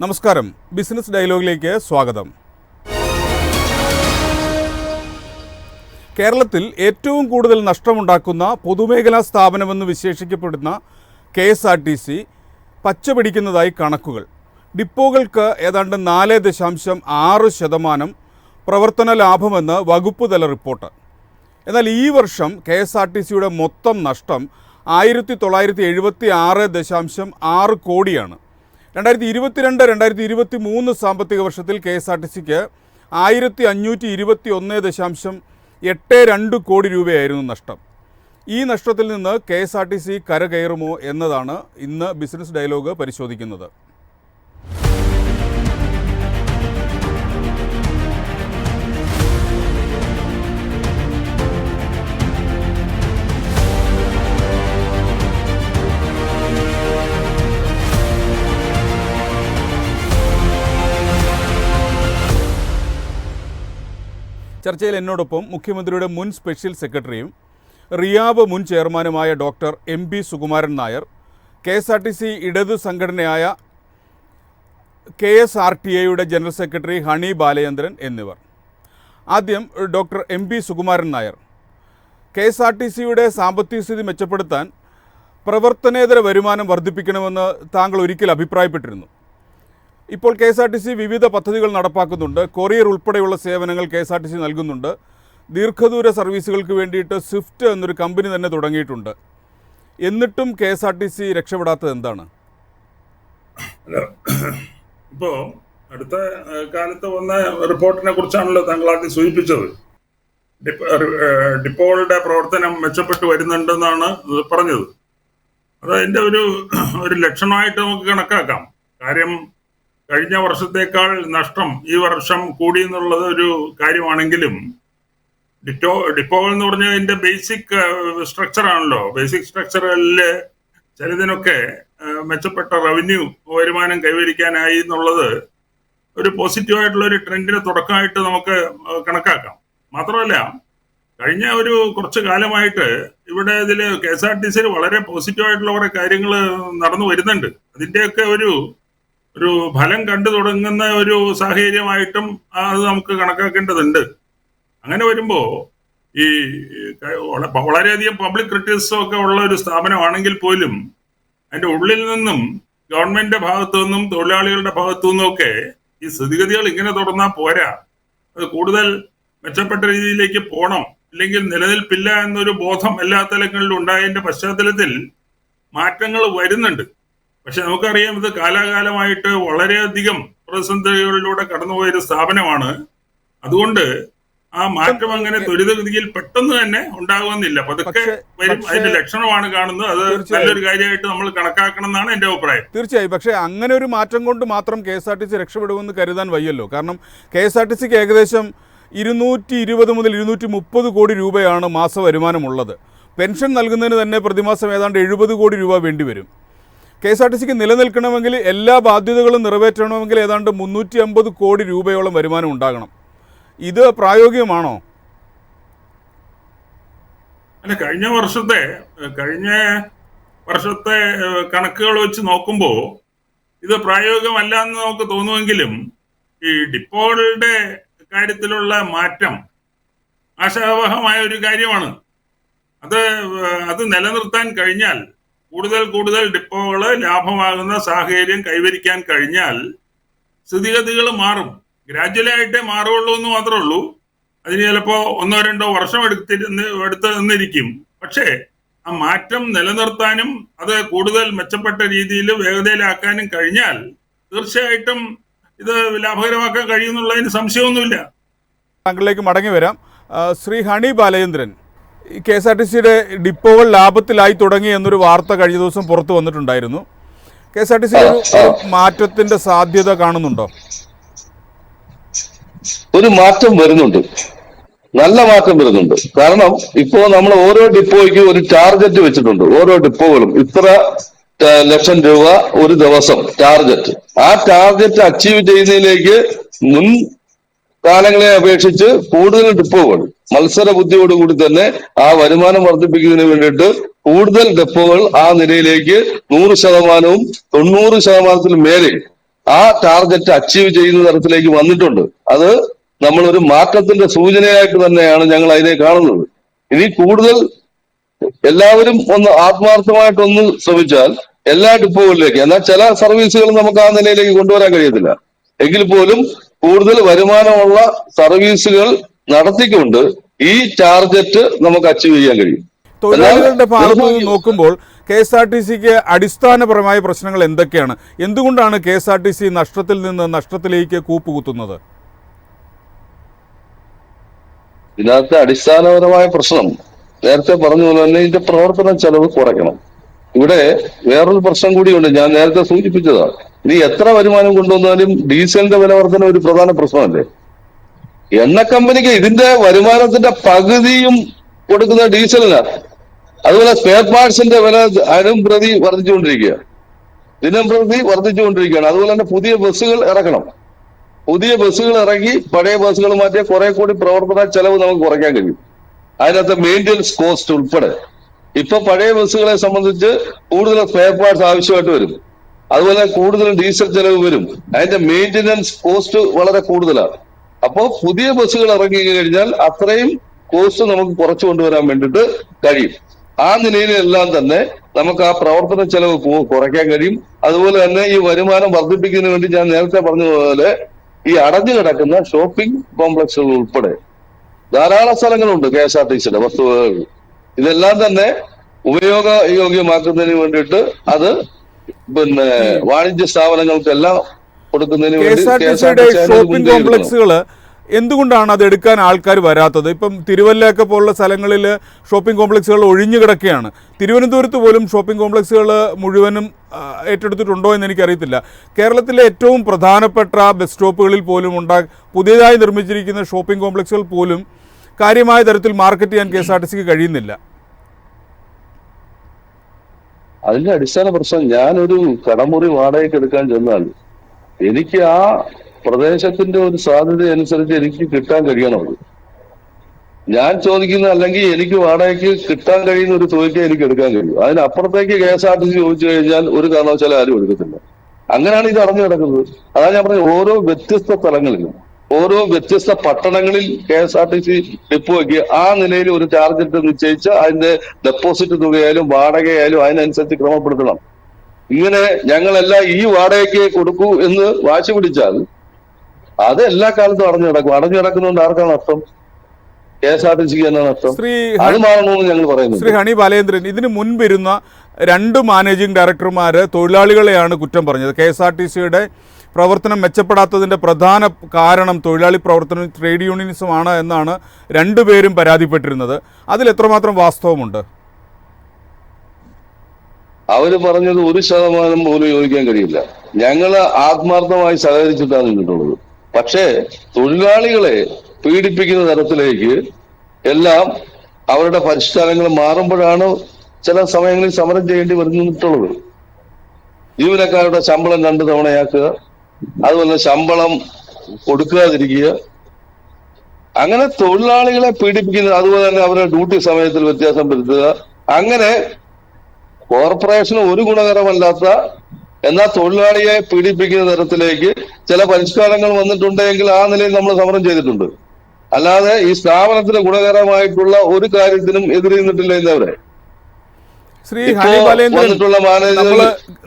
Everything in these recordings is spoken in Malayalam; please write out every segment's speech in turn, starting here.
നമസ്കാരം, ബിസിനസ് ഡയലോഗിലേക്ക് സ്വാഗതം. കേരളത്തിൽ ഏറ്റവും കൂടുതൽ നഷ്ടമുണ്ടാക്കുന്ന പൊതുമേഖലാ സ്ഥാപനമെന്ന് വിശേഷിക്കപ്പെടുന്ന KSRTC പച്ചപിടിക്കുന്നതായി കണക്കുകൾ. ഡിപ്പോകൾക്ക് ഏതാണ്ട് 4.6% പ്രവർത്തന ലാഭമെന്ന് വകുപ്പ് തല റിപ്പോർട്ട്. എന്നാൽ ഈ വർഷം KSRTCയുടെ മൊത്തം നഷ്ടം 1976.6 കോടിയാണ്. 2022-2023 സാമ്പത്തിക വർഷത്തിൽ KSRTCക്ക് 1521.82 കോടി രൂപയായിരുന്നു നഷ്ടം. ഈ നഷ്ടത്തിൽ നിന്ന് KSRTC കരകയറുമോ എന്നതാണ് ഇന്ന് ബിസിനസ് ഡയലോഗ് പരിശോധിക്കുന്നത്. ചർച്ചയിൽ എന്നോടൊപ്പം മുഖ്യമന്ത്രിയുടെ മുൻ സ്പെഷ്യൽ സെക്രട്ടറിയും റിയാബ് മുൻ ചെയർമാനുമായ doctor MP Sukumaran Nair, KSRTC ഇടതു സംഘടനയായ KSRTAയുടെ ജനറൽ സെക്രട്ടറി ഹണി ബാലചന്ദ്രൻ എന്നിവർ. ആദ്യം ഡോക്ടർ MP സുകുമാരൻ നായർ, KSRTCയുടെ സാമ്പത്തിക സ്ഥിതി മെച്ചപ്പെടുത്താൻ പ്രവർത്തനേതര വരുമാനം വർദ്ധിപ്പിക്കണമെന്ന് താങ്കൾ ഒരിക്കൽ അഭിപ്രായപ്പെട്ടിരുന്നു. ഇപ്പോൾ KSRTC വിവിധ പദ്ധതികൾ നടപ്പാക്കുന്നുണ്ട്. കൊറിയർ ഉൾപ്പെടെയുള്ള സേവനങ്ങൾ KSRTC നൽകുന്നുണ്ട്. ദീർഘദൂര സർവീസുകൾക്ക് വേണ്ടിയിട്ട് സ്വിഫ്റ്റ് എന്നൊരു കമ്പനി തന്നെ തുടങ്ങിയിട്ടുണ്ട്. എന്നിട്ടും KSRTC രക്ഷപ്പെടാത്തത് എന്താണ്? ഇപ്പോൾ അടുത്ത കാലത്ത് വന്ന റിപ്പോർട്ടിനെ കുറിച്ചാണല്ലോ താങ്കൾ ആദ്യം സൂചിപ്പിച്ചത്. ഡിപ്പോകളുടെ പ്രവർത്തനം മെച്ചപ്പെട്ടു വരുന്നുണ്ടെന്നാണ് പറഞ്ഞത്. അത് അതിൻ്റെ ഒരു ലക്ഷണമായിട്ട് നമുക്ക് കണക്കാക്കാം. കാര്യം കഴിഞ്ഞ വർഷത്തേക്കാൾ നഷ്ടം ഈ വർഷം കൂടി എന്നുള്ളത് ഒരു കാര്യമാണെങ്കിലും ഡിപ്പോകൾ എന്ന് പറഞ്ഞാൽ അതിൻ്റെ ബേസിക് സ്ട്രക്ചറാണല്ലോ. ബേസിക് സ്ട്രക്ചറിൽ ചിലതിനൊക്കെ മെച്ചപ്പെട്ട റവന്യൂ വരുമാനം കൈവരിക്കാനായി എന്നുള്ളത് ഒരു പോസിറ്റീവായിട്ടുള്ള ഒരു ട്രെൻഡിന് തുടക്കമായിട്ട് നമുക്ക് കണക്കാക്കാം. മാത്രമല്ല, കഴിഞ്ഞ കുറച്ച് കാലമായിട്ട് ഇവിടെ ഇതിൽ KSRTCയിൽ വളരെ പോസിറ്റീവായിട്ടുള്ള കുറേ കാര്യങ്ങൾ നടന്നു വരുന്നുണ്ട്. അതിൻ്റെയൊക്കെ ഒരു ഫലം കണ്ടു തുടങ്ങുന്ന ഒരു സാഹചര്യമായിട്ടും അത് നമുക്ക് കണക്കാക്കേണ്ടതുണ്ട്. അങ്ങനെ വരുമ്പോൾ ഈ വളരെയധികം പബ്ലിക് ക്രിറ്റിസിസം ഒക്കെ ഉള്ള ഒരു സ്ഥാപനമാണെങ്കിൽ പോലും അതിൻ്റെ ഉള്ളിൽ നിന്നും ഗവൺമെന്റിന്റെ ഭാഗത്തു നിന്നും തൊഴിലാളികളുടെ ഭാഗത്തു നിന്നും ഒക്കെ ഈ സ്ഥിതിഗതികൾ ഇങ്ങനെ തുടർന്നാൽ പോരാ, അത് കൂടുതൽ മെച്ചപ്പെട്ട രീതിയിലേക്ക് പോകണം, ഇല്ലെങ്കിൽ നിലനിൽപ്പില്ല എന്നൊരു ബോധം എല്ലാ തലങ്ങളിലും ഉണ്ടായതിന്റെ പശ്ചാത്തലത്തിൽ മാറ്റങ്ങൾ വരുന്നുണ്ട്. പക്ഷെ നമുക്കറിയാം, ഇത് കാലാകാലമായിട്ട് വളരെയധികം പ്രതിസന്ധികളിലൂടെ കടന്നുപോയൊരു സ്ഥാപനമാണ്. അതുകൊണ്ട് ആ മാറ്റം അങ്ങനെ ത്വരിതഗതിയിൽ പെട്ടെന്ന് തന്നെ ഉണ്ടാകുമെന്നില്ല, പതുക്കെ വരും. അതിന്റെ ലക്ഷണമാണ് കാണുന്നത്. അത് നല്ലൊരു കാര്യമായിട്ട് നമ്മൾ കണക്കാക്കണം എന്നാണ് എന്റെ അഭിപ്രായം. തീർച്ചയായും. പക്ഷേ അങ്ങനെ ഒരു മാറ്റം കൊണ്ട് മാത്രം KSRTC രക്ഷപ്പെടുമെന്ന് കരുതാൻ വയ്യല്ലോ. കാരണം KSRTCക്ക് ഏകദേശം 220 മുതൽ 230 കോടി രൂപയാണ് മാസ വരുമാനമുള്ളത്. പെൻഷൻ നൽകുന്നതിന് തന്നെ പ്രതിമാസം ഏതാണ്ട് 70 കോടി രൂപ വേണ്ടിവരും. KSRTCക്ക് നിലനിൽക്കണമെങ്കിൽ എല്ലാ ബാധ്യതകളും നിറവേറ്റണമെങ്കിൽ ഏതാണ്ട് 350 കോടി രൂപയോളം വരുമാനം ഉണ്ടാകണം. ഇത് പ്രായോഗികമാണോ? അല്ല, കഴിഞ്ഞ വർഷത്തെ കണക്കുകൾ വെച്ച് നോക്കുമ്പോൾ ഇത് പ്രായോഗികമല്ല എന്ന് നമുക്ക് തോന്നുമെങ്കിലും ഈ ഡിപ്പോകളുടെ കാര്യത്തിലുള്ള മാറ്റം ആശാവഹമായ ഒരു കാര്യമാണ്. അത് നിലനിർത്താൻ കഴിഞ്ഞാൽ, കൂടുതൽ ഡിപ്പോകൾ ലാഭമാകുന്ന സാഹചര്യം കൈവരിക്കാൻ കഴിഞ്ഞാൽ സ്ഥിതിഗതികൾ മാറും. ഗ്രാജുവലായിട്ടേ മാറുള്ളൂ എന്ന് മാത്രമേ ഉള്ളൂ. അതിന് ചിലപ്പോൾ 1-2 വർഷം എടുത്ത് നിന്നിരിക്കും. പക്ഷേ ആ മാറ്റം നിലനിർത്താനും അത് കൂടുതൽ മെച്ചപ്പെട്ട രീതിയിൽ വേഗതയിലാക്കാനും കഴിഞ്ഞാൽ തീർച്ചയായിട്ടും ഇത് ലാഭകരമാക്കാൻ കഴിയുമെന്നുള്ളതിന് സംശയമൊന്നുമില്ല. താങ്കളിലേക്ക് മടങ്ങി വരാം. ശ്രീ ഹണി ബാലചന്ദ്രൻ, KSRTCയുടെ ഡിപ്പോകൾ ലാഭത്തിലായി തുടങ്ങി എന്നൊരു വാർത്ത കഴിഞ്ഞ ദിവസം പുറത്തു വന്നിട്ടുണ്ടായിരുന്നു. KSRTC മാറ്റത്തിന്റെ സാധ്യത കാണുന്നുണ്ടോ? ഒരു മാറ്റം വരുന്നുണ്ട്, നല്ല മാറ്റം വരുന്നുണ്ട്. കാരണം ഇപ്പോ നമ്മൾ ഓരോ ഡിപ്പോയ്ക്കും ഒരു ടാർഗറ്റ് വെച്ചിട്ടുണ്ട്. ഓരോ ഡിപ്പോകളും ഇത്ര ലക്ഷം രൂപ ഒരു ദിവസം ടാർഗറ്റ്. ആ ടാർഗറ്റ് അച്ചീവ് ചെയ്യുന്നതിലേക്ക് മുൻ കാലങ്ങളെ അപേക്ഷിച്ച് കൂടുതൽ ഡിപ്പോകൾ മത്സര ബുദ്ധിയോടുകൂടി തന്നെ ആ വരുമാനം വർദ്ധിപ്പിക്കുന്നതിന് വേണ്ടിയിട്ട് കൂടുതൽ ഡിപ്പോകൾ ആ നിലയിലേക്ക് 100%, 90% മേലെ ആ ടാർഗറ്റ് അച്ചീവ് ചെയ്യുന്ന തരത്തിലേക്ക് വന്നിട്ടുണ്ട്. അത് നമ്മളൊരു മാറ്റത്തിന്റെ സൂചനയായിട്ട് തന്നെയാണ് ഞങ്ങൾ അതിനെ കാണുന്നത്. ഇനി കൂടുതൽ എല്ലാവരും ഒന്ന് ആത്മാർത്ഥമായിട്ടൊന്ന് ശ്രമിച്ചാൽ എല്ലാ ഡിപ്പോകളിലേക്ക്, എന്നാൽ ചില സർവീസുകൾ നമുക്ക് ആ നിലയിലേക്ക് കൊണ്ടുവരാൻ കഴിയത്തില്ല. എങ്കിൽ പോലും കൂടുതൽ വരുമാനമുള്ള സർവീസുകൾ നടത്തിക്കൊണ്ട് ഈ ടാർഗറ്റ് നമുക്ക് അച്ചീവ് ചെയ്യാൻ കഴിയും. തൊഴിലാളികളുടെ ഭാഗത്തു നിന്ന് നോക്കുമ്പോൾ KSRTCക്ക് അടിസ്ഥാനപരമായ പ്രശ്നങ്ങൾ എന്തൊക്കെയാണ്? എന്തുകൊണ്ടാണ് KSRTC നഷ്ടത്തിൽ നിന്ന് നഷ്ടത്തിലേക്ക് കൂപ്പുകുത്തുന്നത്? ഇതിനകത്ത് അടിസ്ഥാനപരമായ പ്രശ്നം നേരത്തെ പറഞ്ഞ പോലെ തന്നെ ഇതിന്റെ പ്രവർത്തന ചെലവ് കുറയ്ക്കണം. ഇവിടെ വേറൊരു പ്രശ്നം കൂടിയുണ്ട്, ഞാൻ നേരത്തെ സൂചിപ്പിച്ചതാണ്. ഇനി എത്ര വരുമാനം കൊണ്ടുവന്നാലും ഡീസലിന്റെ വില വർധന ഒരു പ്രധാന പ്രശ്നമല്ലേ. എണ്ണ കമ്പനിക്ക് ഇതിന്റെ വരുമാനത്തിന്റെ പകുതിയും കൊടുക്കുന്ന ഡീസലിനാണ്. അതുപോലെ സ്പെയർ പാർട്സിന്റെ വില ദിനം പ്രതി വർദ്ധിച്ചുകൊണ്ടിരിക്കുകയാണ്. അതുപോലെ തന്നെ പുതിയ ബസ്സുകൾ ഇറക്കണം. പുതിയ ബസ്സുകൾ ഇറങ്ങി പഴയ ബസ്സുകൾ മാറ്റിയ കുറെ കൂടി പ്രവർത്തന ചെലവ് നമുക്ക് കുറയ്ക്കാൻ കഴിയും. അതിനകത്ത് മെയിൻ്റെനൻസ് കോസ്റ്റ് ഉൾപ്പെടെ. ഇപ്പൊ പഴയ ബസ്സുകളെ സംബന്ധിച്ച് കൂടുതൽ സ്പെയർ പാർട്സ് ആവശ്യമായിട്ട് വരും. അതുപോലെ കൂടുതൽ ഡീസൽ ചെലവ് വരും. അതിന്റെ മെയിൻ്റെനൻസ് കോസ്റ്റ് വളരെ കൂടുതലാണ്. അപ്പോൾ പുതിയ ബസ്സുകൾ ഇറങ്ങി കഴിഞ്ഞാൽ അത്രയും കോസ്റ്റ് നമുക്ക് കുറച്ചു കൊണ്ടുവരാൻ വേണ്ടിയിട്ട് കഴിയും. ആ നിലയിലെല്ലാം തന്നെ നമുക്ക് ആ പ്രവർത്തന ചെലവ് കുറയ്ക്കാൻ കഴിയും. അതുപോലെ തന്നെ ഈ വരുമാനം വർദ്ധിപ്പിക്കുന്നതിന് വേണ്ടി ഞാൻ നേരത്തെ പറഞ്ഞതുപോലെ ഈ അടഞ്ഞു കിടക്കുന്ന ഷോപ്പിംഗ് കോംപ്ലക്സുകൾ ഉൾപ്പെടെ ധാരാളം സ്ഥലങ്ങളുണ്ട് KSRTCയുടെ വസ്തുവകൾ. ഇതെല്ലാം തന്നെ ഉപയോഗയോഗ്യമാക്കുന്നതിന് വേണ്ടിയിട്ട് അത് വാണിജ്യ സ്ഥാപനങ്ങൾക്കെല്ലാം കൊടുക്കുന്നതിന് വേണ്ടി KSRTCയുടെ ഷോപ്പിംഗ് കോംപ്ലക്സുകൾ എന്തുകൊണ്ടാണ് അത് എടുക്കാൻ ആൾക്കാർ വരാത്തത്? ഇപ്പം തിരുവല്ലയൊക്കെ പോലുള്ള സ്ഥലങ്ങളിൽ ഷോപ്പിംഗ് കോംപ്ലക്സുകൾ ഒഴിഞ്ഞു കിടക്കുകയാണ്. തിരുവനന്തപുരത്ത് പോലും ഷോപ്പിംഗ് കോംപ്ലക്സുകൾ മുഴുവനും ഏറ്റെടുത്തിട്ടുണ്ടോ എന്ന് എനിക്കറിയത്തില്ല. കേരളത്തിലെ ഏറ്റവും പ്രധാനപ്പെട്ട ബസ് സ്റ്റോപ്പുകളിൽ പോലും പുതിയതായി നിർമ്മിച്ചിരിക്കുന്ന ഷോപ്പിംഗ് കോംപ്ലക്സുകൾ പോലും കാര്യമായ തരത്തിൽ മാർക്കറ്റ് ചെയ്യാൻ KSRTCക്ക് കഴിയുന്നില്ല. അതിന്റെ അടിസ്ഥാന പ്രശ്നം, ഞാനൊരു കടമുറി വാടകയ്ക്ക് എടുക്കാൻ ചെന്നാൽ എനിക്ക് ആ പ്രദേശത്തിന്റെ ഒരു സാധ്യത അനുസരിച്ച് എനിക്ക് കിട്ടാൻ കഴിയണം. ഞാൻ ചോദിക്കുന്ന അല്ലെങ്കിൽ എനിക്ക് വാടകയ്ക്ക് കിട്ടാൻ കഴിയുന്ന ഒരു തുകയ്ക്ക് എനിക്ക് എടുക്കാൻ കഴിയും. അതിനപ്പുറത്തേക്ക് KSRTC ചോദിച്ചു കഴിഞ്ഞാൽ ഒരു കാരണവശാലും ആരും എടുക്കത്തില്ല. അങ്ങനെയാണ് ഇത് അടഞ്ഞു കിടക്കുന്നത്. അതാണ് ഞാൻ പറഞ്ഞത്, ഓരോ വ്യത്യസ്ത സ്ഥലങ്ങളിലും ഓരോ വ്യത്യസ്ത പട്ടണങ്ങളിൽ KSRTC ഡിപ്പോയ്ക്ക് ആ നിലയിൽ ഒരു ടാർഗറ്റ് നിശ്ചയിച്ച് അതിന്റെ ഡെപ്പോസിറ്റ് തുകയായാലും വാടകയായാലും അതിനനുസരിച്ച് ക്രമപ്പെടുത്തണം. ഇങ്ങനെ ഞങ്ങളെല്ലാം ഈ വാടകയ്ക്ക് കൊടുക്കൂ എന്ന് വാശി പിടിച്ചാൽ അത് എല്ലാ കാലത്തും അടഞ്ഞു കിടക്കും. അടഞ്ഞു കിടക്കുന്നതുകൊണ്ട് ആർക്കാണ് നഷ്ടം? KSRTCക്ക് തന്നെ നഷ്ടം. അത് മാറണമെന്ന് ഞങ്ങൾ പറയുന്നു. ശ്രീ ഹണി ബാലേന്ദ്രൻ, ഇതിന് മുൻപിരുന്ന 2 മാനേജിംഗ് ഡയറക്ടർമാർ തൊഴിലാളികളെയാണ് കുറ്റം പറഞ്ഞത്. KSRTCയുടെ പ്രവർത്തനം മെച്ചപ്പെടാത്തതിൻ്റെ പ്രധാന കാരണം തൊഴിലാളി പ്രവർത്തനം, ട്രേഡ് യൂണിയനിസമാണ് എന്നാണ് 2 പേരും പരാതിപ്പെട്ടിരുന്നത്. അതിൽ എത്രമാത്രം വാസ്തവമുണ്ട്? അവര് പറഞ്ഞത് 1% പോലും യോജിക്കാൻ കഴിയില്ല. ഞങ്ങൾ ആത്മാർത്ഥമായി സഹകരിച്ചിട്ടാണ് നിന്നിട്ടുള്ളത്. പക്ഷേ തൊഴിലാളികളെ പീഡിപ്പിക്കുന്ന തരത്തിലേക്ക് എല്ലാം അവരുടെ പരിഷ്കാരങ്ങൾ മാറുമ്പോഴാണ് ചില സമയങ്ങളിൽ സമരം ചെയ്യേണ്ടി വരുന്നിട്ടുള്ളത്. ജീവനക്കാരുടെ ശമ്പളം 2 തവണയാക്കുക, അതുപോലെ ശമ്പളം കൊടുക്കാതിരിക്കുക, അങ്ങനെ തൊഴിലാളികളെ പീഡിപ്പിക്കുന്നത്, അതുപോലെ തന്നെ അവരുടെ ഡ്യൂട്ടി സമയത്തിൽ വ്യത്യാസം വരുത്തുക, അങ്ങനെ കോർപ്പറേഷന് ഒരു ഗുണകരമല്ലാത്ത എന്നാൽ തൊഴിലാളിയെ പീഡിപ്പിക്കുന്ന തരത്തിലേക്ക് ചില പരിഷ്കാരങ്ങൾ വന്നിട്ടുണ്ടെങ്കിൽ ആ നിലയിൽ നമ്മൾ സമരം ചെയ്തിട്ടുണ്ട്. അല്ലാതെ ഈ സ്ഥാപനത്തിന് ഗുണകരമായിട്ടുള്ള ഒരു കാര്യത്തിനും എതിര് നിന്നിട്ടില്ല ഇന്നവരെ. ശ്രീ ഹണി ബാലേന്ദ്രൻ,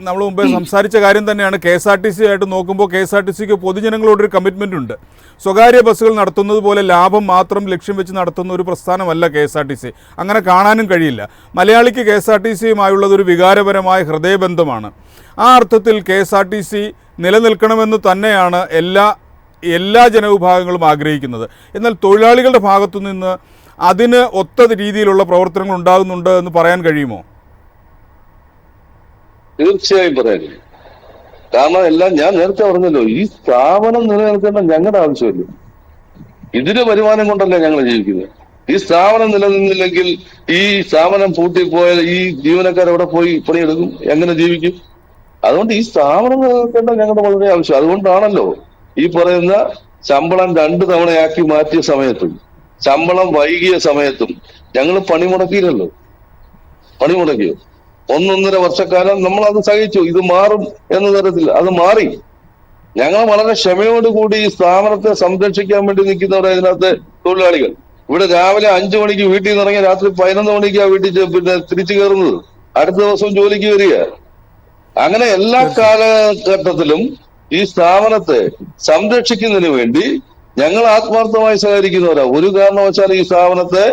നമ്മൾ മുമ്പ് സംസാരിച്ച കാര്യം തന്നെയാണ്. KSRTC ആയിട്ട് നോക്കുമ്പോൾ KSRTCക്ക് പൊതുജനങ്ങളോടൊരു കമ്മിറ്റ്മെന്റ് ഉണ്ട്. സ്വകാര്യ ബസ്സുകൾ നടത്തുന്നത് പോലെ ലാഭം മാത്രം ലക്ഷ്യം വെച്ച് നടത്തുന്ന ഒരു പ്രസ്ഥാനമല്ല KSRTC. അങ്ങനെ കാണാനും കഴിയില്ല. മലയാളിക്ക് KSRTCയുമായുള്ളത് ഒരു വികാരപരമായ ഹൃദയബന്ധമാണ്. ആ അർത്ഥത്തിൽ KSRTC നിലനിൽക്കണമെന്ന് തന്നെയാണ് എല്ലാ ജനവിഭാഗങ്ങളും ആഗ്രഹിക്കുന്നത്. എന്നാൽ തൊഴിലാളികളുടെ ഭാഗത്തു നിന്ന് അതിന് ഒത്ത രീതിയിലുള്ള പ്രവർത്തനങ്ങൾ ഉണ്ടാകുന്നുണ്ട് എന്ന് പറയാൻ കഴിയുമോ? തീർച്ചയായും പറയാൻ കഴിയും. കാരണം എല്ലാം ഞാൻ നേരത്തെ പറഞ്ഞല്ലോ, ഈ സ്ഥാപനം നിലനിൽക്കേണ്ട ഞങ്ങളുടെ ആവശ്യമില്ല. ഇതിന് വരുമാനം കൊണ്ടല്ല ഞങ്ങൾ ജീവിക്കുന്നത്. ഈ സ്ഥാപനം നിലനിന്നില്ലെങ്കിൽ ഈ സ്ഥാപനം പൂട്ടിപ്പോയാൽ ഈ ജീവനക്കാർ എവിടെ പോയി പണിയെടുക്കും? എങ്ങനെ ജീവിക്കും? അതുകൊണ്ട് ഈ സ്ഥാപനം നിലനിൽക്കേണ്ട ഞങ്ങളുടെ വളരെ ആവശ്യം. അതുകൊണ്ടാണല്ലോ ഈ പറയുന്ന ശമ്പളം 2 തവണയാക്കി മാറ്റിയ സമയത്തും ശമ്പളം വൈകിയ സമയത്തും ഞങ്ങൾ പണിമുടക്കിയില്ലല്ലോ. പണിമുടക്കിയോ? 1.5 വർഷക്കാലം നമ്മൾ അത് സഹിച്ചു. ഇത് മാറും എന്ന തരത്തിൽ അത് മാറി. ഞങ്ങൾ വളരെ ക്ഷമയോടുകൂടി ഈ സ്ഥാപനത്തെ സംരക്ഷിക്കാൻ വേണ്ടി നിൽക്കുന്നവരാണ് ഇതിനകത്തെ തൊഴിലാളികൾ. ഇവിടെ രാവിലെ 5 മണിക്ക് വീട്ടിൽ നിന്ന് ഇറങ്ങി രാത്രി 11 മണിക്കാണ് വീട്ടിൽ പിന്നെ തിരിച്ചു കയറുന്നത്. അടുത്ത ദിവസം ജോലിക്ക് വരിക. അങ്ങനെ എല്ലാ കാലഘട്ടത്തിലും ഈ സ്ഥാപനത്തെ സംരക്ഷിക്കുന്നതിന് വേണ്ടി ഞങ്ങൾ ആത്മാർത്ഥമായി സഹകരിക്കുന്നവരാ. ഒരു കാരണവശാലും ഈ സ്ഥാപനത്തെ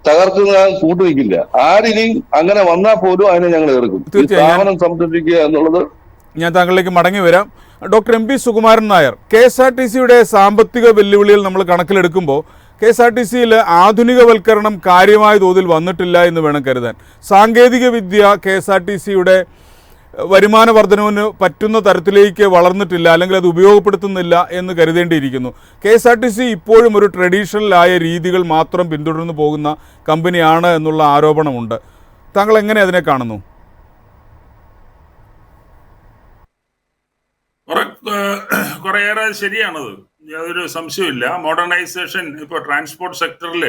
തകർക്കുന്ന കൂട്ടുനിൽക്കില്ല. ആരിനിയും അങ്ങനെ വന്നാൽ പോലും അതിനെ ഞങ്ങൾ എതിർക്കും. ഈ സ്ഥാപനം സംരക്ഷിക്കുക എന്നുള്ളത്. ഞാൻ താങ്കളിലേക്ക് മടങ്ങി വരാം. Doctor M P Sukumaran Nair, KSRTCയുടെ സാമ്പത്തിക വെല്ലുവിളികൾ നമ്മൾ കണക്കിലെടുക്കുമ്പോൾ KSRTCയിൽ ആധുനികവൽക്കരണം കാര്യമായ തോതിൽ വന്നിട്ടില്ല എന്ന് വേണം കരുതാൻ. സാങ്കേതിക വിദ്യ KSRTCയുടെ വരുമാന വർധനവിന് പറ്റുന്ന തരത്തിലേക്ക് വളർന്നിട്ടില്ല, അല്ലെങ്കിൽ അത് ഉപയോഗപ്പെടുത്തുന്നില്ല എന്ന് കരുതേണ്ടിയിരിക്കുന്നു. KSRTC ഇപ്പോഴും ഒരു ട്രഡീഷണലായ രീതികൾ മാത്രം പിന്തുടർന്നു പോകുന്ന കമ്പനിയാണ് എന്നുള്ള ആരോപണമുണ്ട്. താങ്കൾ എങ്ങനെ അതിനെ കാണുന്നു? കുറേയേറെ ശരിയാണത്, യാതൊരു സംശയമില്ല. മോഡേണൈസേഷൻ ഇപ്പോൾ ട്രാൻസ്പോർട്ട് സെക്ടറിൽ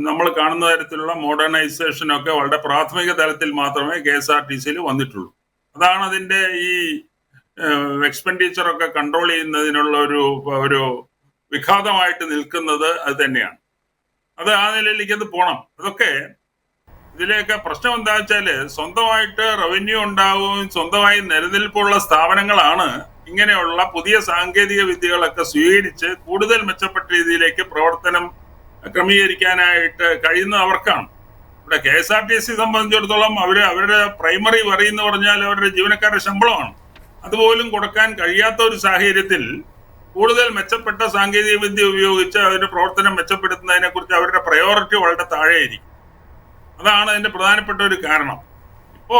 നമ്മൾ കാണുന്ന തരത്തിലുള്ള മോഡേണൈസേഷനൊക്കെ വളരെ പ്രാഥമിക തലത്തിൽ മാത്രമേ KSRTCയിൽ വന്നിട്ടുള്ളൂ. അതാണ് അതിൻ്റെ ഈ എക്സ്പെൻഡിച്ചറൊക്കെ കൺട്രോൾ ചെയ്യുന്നതിനുള്ള ഒരു വിഘാതമായിട്ട് നിൽക്കുന്നത് അത് തന്നെയാണ്. അത് ആ നിലയിലേക്ക് അത് പോകണം. അതൊക്കെ ഇതിലേക്ക് പ്രശ്നം എന്താ വെച്ചാൽ, സ്വന്തമായിട്ട് റവന്യൂ ഉണ്ടാവുകയും സ്വന്തമായി നിലനിൽപ്പുള്ള സ്ഥാപനങ്ങളാണ് ഇങ്ങനെയുള്ള പുതിയ സാങ്കേതിക വിദ്യകളൊക്കെ സ്വീകരിച്ച് കൂടുതൽ മെച്ചപ്പെട്ട രീതിയിലേക്ക് പ്രവർത്തനം ക്രമീകരിക്കാനായിട്ട് കഴിയുന്ന അവർക്കാണ്. ഇവിടെ KSRTC സംബന്ധിച്ചിടത്തോളം അവരുടെ പ്രൈമറി വറി എന്ന് പറഞ്ഞാൽ അവരുടെ ജീവനക്കാരുടെ ശമ്പളമാണ്. അതുപോലും കൊടുക്കാൻ കഴിയാത്ത ഒരു സാഹചര്യത്തിൽ കൂടുതൽ മെച്ചപ്പെട്ട സാങ്കേതിക വിദ്യ ഉപയോഗിച്ച് അവരുടെ പ്രവർത്തനം മെച്ചപ്പെടുത്തുന്നതിനെ കുറിച്ച് അവരുടെ പ്രയോറിറ്റി വളരെ താഴെയായിരിക്കും. അതാണ് അതിന്റെ പ്രധാനപ്പെട്ട ഒരു കാരണം. ഇപ്പോ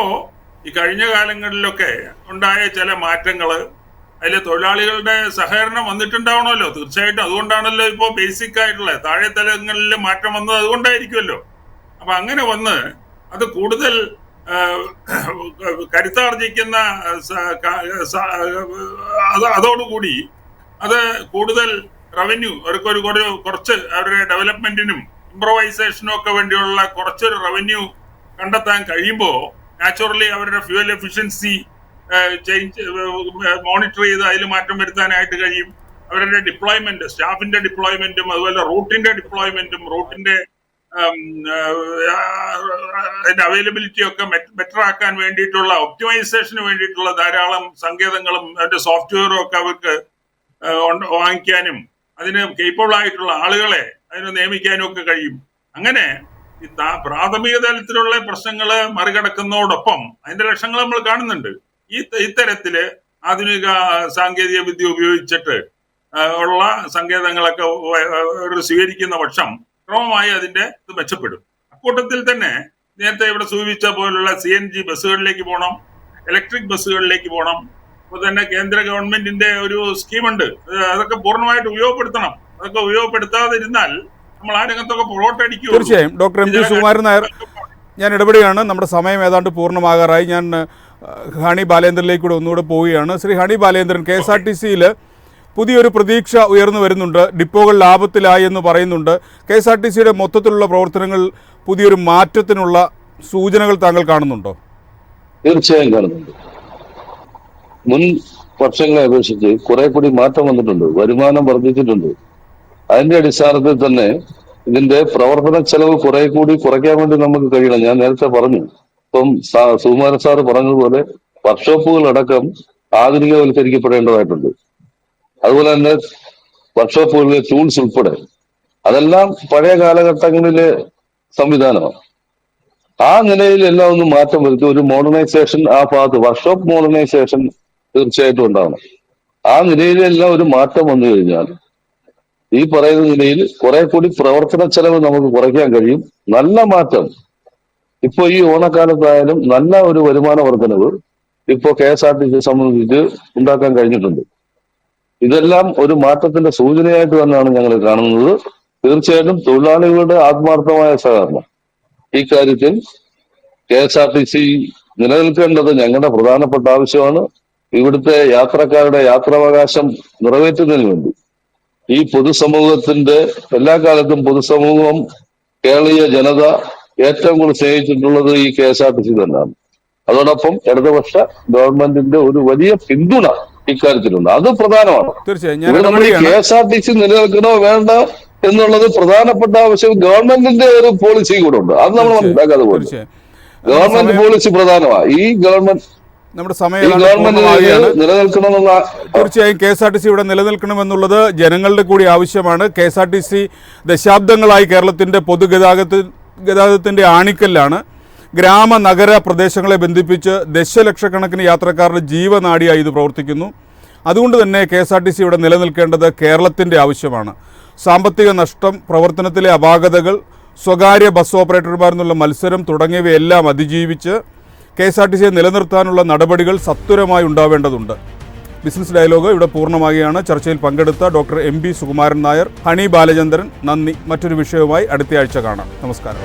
ഈ കഴിഞ്ഞ കാലങ്ങളിലൊക്കെ ഉണ്ടായ ചില മാറ്റങ്ങള്, അതിൽ തൊഴിലാളികളുടെ സഹകരണം വന്നിട്ടുണ്ടാവണമല്ലോ, തീർച്ചയായിട്ടും. അതുകൊണ്ടാണല്ലോ ഇപ്പോൾ ബേസിക് ആയിട്ടുള്ള താഴെ തലങ്ങളിൽ മാറ്റം വന്നത്, അതുകൊണ്ടായിരിക്കുമല്ലോ. അപ്പൊ അങ്ങനെ വന്ന് അത് കൂടുതൽ കരുത്താർജിക്കുന്ന അതോടുകൂടി അത് കൂടുതൽ റവന്യൂ അവർക്ക് കുറച്ച് അവരുടെ ഡെവലപ്മെന്റിനും ഇംപ്രവൈസേഷനും ഒക്കെ വേണ്ടിയുള്ള കുറച്ചൊരു റവന്യൂ കണ്ടെത്താൻ കഴിയുമ്പോൾ നാച്ചുറലി അവരുടെ ഫ്യൂവൽ എഫിഷ്യൻസി മോണിറ്റർ ചെയ്ത് അതിൽ മാറ്റം വരുത്താനായിട്ട് കഴിയും. അവരുടെ ഡിപ്ലോയ്മെന്റ്, സ്റ്റാഫിന്റെ ഡിപ്ലോയ്മെന്റും അതുപോലെ റൂട്ടിന്റെ ഡിപ്ലോയ്മെന്റും റൂട്ടിന്റെ അതിന്റെ അവൈലബിലിറ്റി ഒക്കെ ബെറ്റർ ആക്കാൻ വേണ്ടിയിട്ടുള്ള ഒപ്റ്റിമൈസേഷന് വേണ്ടിയിട്ടുള്ള ധാരാളം സങ്കേതങ്ങളും അതിന്റെ സോഫ്റ്റ്വെയറും ഒക്കെ അവർക്ക് വാങ്ങിക്കാനും അതിന് കേപ്പബിൾ ആയിട്ടുള്ള ആളുകളെ അതിന് നിയമിക്കാനും ഒക്കെ കഴിയും. അങ്ങനെ ഈ പ്രാഥമിക തലത്തിലുള്ള പ്രശ്നങ്ങള് മറികടക്കുന്നതോടൊപ്പം അതിന്റെ ലക്ഷങ്ങൾ നമ്മൾ കാണുന്നുണ്ട്. ഇത്തരത്തില് ആധുനിക സാങ്കേതിക വിദ്യ ഉപയോഗിച്ചിട്ട് ഉള്ള സങ്കേതങ്ങളൊക്കെ സ്വീകരിക്കുന്ന പക്ഷം ക്രമമായി അതിന്റെ ഇത് മെച്ചപ്പെടും. അക്കൂട്ടത്തിൽ തന്നെ നേരത്തെ ഇവിടെ സൂചിപ്പിച്ച പോലുള്ള CNG ബസ്സുകളിലേക്ക് പോകണം, ഇലക്ട്രിക് ബസ്സുകളിലേക്ക് പോകണം. അപ്പോൾ തന്നെ കേന്ദ്ര ഗവൺമെന്റിന്റെ ഒരു സ്കീമുണ്ട്, അതൊക്കെ പൂർണ്ണമായിട്ട് ഉപയോഗപ്പെടുത്തണം. അതൊക്കെ ഉപയോഗപ്പെടുത്താതിരുന്നാൽ നമ്മൾ ആ രംഗത്തൊക്കെ പുറകോട്ടടിക്കും. തീർച്ചയായും. Doctor M P Sukumaran Nair, ഞാൻ ഇടപെടുകയാണ്. നമ്മുടെ സമയം ഏതാണ്ട് പൂർണ്ണമാകാറായി. ഞാൻ ഹണി ബാലേന്ദ്രനിലേക്ക് കൂടെ ഒന്നുകൂടെ പോവുകയാണ്. ശ്രീ ഹണി ബാലേന്ദ്രൻ, KSRTCയിൽ പുതിയൊരു പ്രതീക്ഷ ഉയർന്നു വരുന്നുണ്ട്. ഡിപ്പോകൾ ലാഭത്തിലായി എന്ന് പറയുന്നുണ്ട്. KSRTCയുടെ മൊത്തത്തിലുള്ള പ്രവർത്തനങ്ങൾ പുതിയൊരു മാറ്റത്തിനുള്ള സൂചനകൾ താങ്കൾ കാണുന്നുണ്ടോ? തീർച്ചയായും കാണുന്നുണ്ട്. മുൻ വർഷങ്ങളെ അപേക്ഷിച്ച് കുറെ കൂടി മാറ്റം വന്നിട്ടുണ്ട്. വരുമാനം വർദ്ധിച്ചിട്ടുണ്ട്. അതിന്റെ അടിസ്ഥാനത്തിൽ തന്നെ ഇതിന്റെ പ്രവർത്തന ചെലവ് കുറെ കൂടി കുറയ്ക്കാൻ വേണ്ടി നമുക്ക് കഴിയണം. ഞാൻ നേരത്തെ പറഞ്ഞു, ഇപ്പം സുകുമാരൻ സാറ് പറഞ്ഞതുപോലെ വർക്ക്ഷോപ്പുകളടക്കം ആധുനികവൽക്കരിക്കപ്പെടേണ്ടതായിട്ടുണ്ട്. അതുപോലെ തന്നെ വർക്ക്ഷോപ്പുകളിലെ ടൂൾസ് ഉൾപ്പെടെ അതെല്ലാം പഴയ കാലഘട്ടങ്ങളിലെ സംവിധാനമാണ്. ആ നിലയിൽ എല്ലാം ഒന്ന് മാറ്റം വരുത്തി ഒരു മോഡേണൈസേഷൻ ആ ഭാഗത്ത് വർക്ക്ഷോപ്പ് മോഡേണൈസേഷൻ തീർച്ചയായിട്ടും ഉണ്ടാവണം. ആ നിലയിലെല്ലാം ഒരു മാറ്റം വന്നു കഴിഞ്ഞാൽ ഈ പറയുന്ന നിലയിൽ കുറെ കൂടി പ്രവർത്തന ചെലവ് നമുക്ക് കുറയ്ക്കാൻ കഴിയും. നല്ല മാറ്റം ഇപ്പൊ ഈ ഓണക്കാലത്തായാലും നല്ല ഒരു വരുമാന വർധനവ് ഇപ്പോ KSRTC സംബന്ധിച്ച് ഉണ്ടാക്കാൻ കഴിഞ്ഞിട്ടുണ്ട്. ഇതെല്ലാം ഒരു മാറ്റത്തിന്റെ സൂചനയായിട്ട് തന്നെയാണ് ഞങ്ങൾ കാണുന്നത്. തീർച്ചയായിട്ടും തൊഴിലാളികളുടെ ആത്മാർത്ഥമായ സഹകരണം ഈ കാര്യത്തിൽ KSRTC നിലനിൽക്കേണ്ടത് ഞങ്ങളുടെ പ്രധാനപ്പെട്ട ആവശ്യമാണ്. ഇവിടുത്തെ യാത്രക്കാരുടെ യാത്രാവകാശം നിറവേറ്റുന്നതിന് വേണ്ടി ഈ പൊതുസമൂഹത്തിന്റെ എല്ലാ കാലത്തും പൊതുസമൂഹം കേരളീയ ജനത ഏറ്റവും കൂടുതൽ സ്നേഹിച്ചിട്ടുള്ളത് ഈ KSRTC തന്നെയാണ്. അതോടൊപ്പം ഇടതുപക്ഷ ഗവൺമെന്റിന്റെ ഒരു വലിയ പിന്തുണ ഇക്കാര്യത്തിലുണ്ട്. അത് പ്രധാനമാണ്. തീർച്ചയായും ഇവിടെ നമ്മൾ ഈ KSRTC നിലനിൽക്കണോ വേണ്ട എന്നുള്ളത് പ്രധാനപ്പെട്ട ആവശ്യം ഗവൺമെന്റിന്റെ ഒരു പോളിസി കൂടെ ഉണ്ട്. അത് നമ്മൾ മനസ്സിലാക്കാതെ പോകും. ഗവൺമെന്റ് പോളിസി പ്രധാനമാണ്. ഈ ഗവൺമെന്റ് നിലനിൽക്കണമെന്നുള്ള തീർച്ചയായും KSRTC ഇവിടെ നിലനിൽക്കണമെന്നുള്ളത് ജനങ്ങളുടെ കൂടി ആവശ്യമാണ്. KSRTC ദശാബ്ദങ്ങളായി കേരളത്തിന്റെ പൊതുഗതാഗതത്തിന്റെ ആണിക്കല്ലാണ്. ഗ്രാമ നഗര പ്രദേശങ്ങളെ ബന്ധിപ്പിച്ച് ദശലക്ഷക്കണക്കിന് യാത്രക്കാരുടെ ജീവനാഡിയായി ഇത് പ്രവർത്തിക്കുന്നു. അതുകൊണ്ട് തന്നെ KSRTC ഇവിടെ നിലനിൽക്കേണ്ടത് കേരളത്തിൻ്റെ ആവശ്യമാണ്. സാമ്പത്തിക നഷ്ടം, പ്രവർത്തനത്തിലെ അപാകതകൾ, സ്വകാര്യ ബസ് ഓപ്പറേറ്റർമാരിൽ നിന്നുള്ള മത്സരം തുടങ്ങിയവയെല്ലാം അതിജീവിച്ച് KSRTCയെ നിലനിർത്താനുള്ള നടപടികൾ സത്വരമായി ഉണ്ടാവേണ്ടതുണ്ട്. ബിസിനസ് ഡയലോഗ് ഇവിടെ പൂർണ്ണമാകുകയാണ്. ചർച്ചയിൽ പങ്കെടുത്ത doctor MB Sukumaran Nair, honey Balachandran, നന്ദി. മറ്റൊരു വിഷയവുമായി അടുത്തയാഴ്ച കാണാം. നമസ്കാരം.